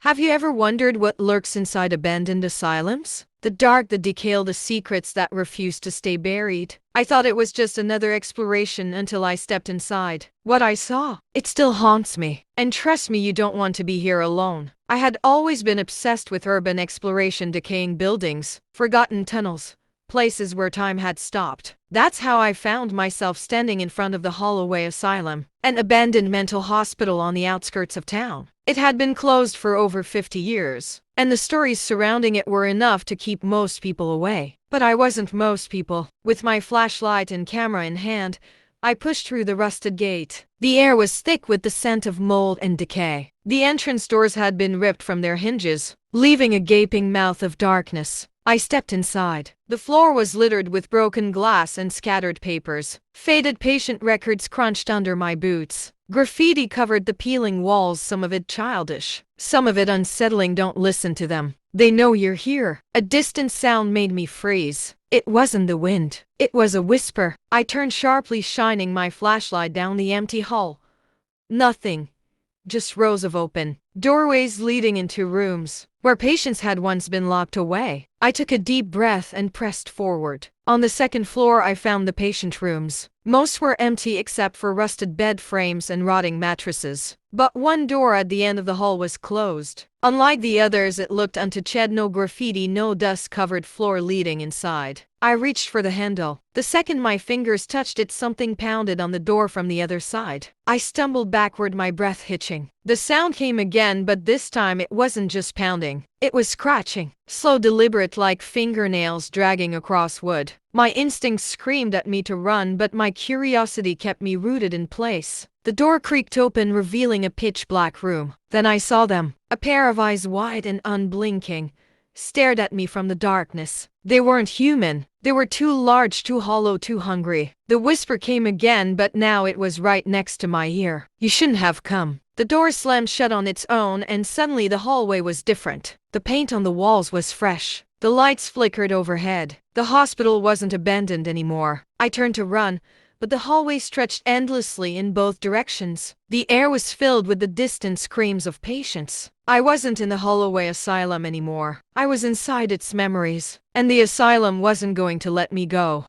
Have you ever wondered what lurks inside abandoned asylums? The dark, the decay, the secrets that refuse to stay buried. I thought it was just another exploration until I stepped inside. What I saw, it still haunts me. And trust me, you don't want to be here alone. I had always been obsessed with urban exploration, decaying buildings, forgotten tunnels, places where time had stopped. That's how I found myself standing in front of the Holloway Asylum, an abandoned mental hospital on the outskirts of town. It had been closed for over 50 years, and the stories surrounding it were enough to keep most people away. But I wasn't most people. With my flashlight and camera in hand, I pushed through the rusted gate. The air was thick with the scent of mold and decay. The entrance doors had been ripped from their hinges, leaving a gaping mouth of darkness. I stepped inside. The floor was littered with broken glass and scattered papers. Faded patient records crunched under my boots. Graffiti covered the peeling walls, some of it childish, some of it unsettling. Don't listen to them. They know you're here. A distant sound made me freeze. It wasn't the wind. It was a whisper. I turned sharply, shining my flashlight down the empty hall. Nothing. Just rows of open doorways leading into rooms where patients had once been locked away. I took a deep breath and pressed forward. On the second floor, I found the patient rooms. Most were empty except for rusted bed frames and rotting mattresses. But one door at the end of the hall was closed. Unlike the others, it looked untouched. No graffiti, no dust-covered floor leading inside. I reached for the handle. The second my fingers touched it, something pounded on the door from the other side. I stumbled backward, my breath hitching. The sound came again, but this time it wasn't just pounding. It was scratching. Slow, deliberate, like fingernails dragging across wood. My instincts screamed at me to run, but my curiosity kept me rooted in place. The door creaked open, revealing a pitch-black room. Then I saw them. A pair of eyes, wide and unblinking, stared at me from the darkness. They weren't human. They were too large, too hollow, too hungry. The whisper came again, but now it was right next to my ear. You shouldn't have come. The door slammed shut on its own, and suddenly the hallway was different. The paint on the walls was fresh. The lights flickered overhead. The hospital wasn't abandoned anymore. I turned to run, but the hallway stretched endlessly in both directions. The air was filled with the distant screams of patients. I wasn't in the Holloway Asylum anymore. I was inside its memories, and the asylum wasn't going to let me go.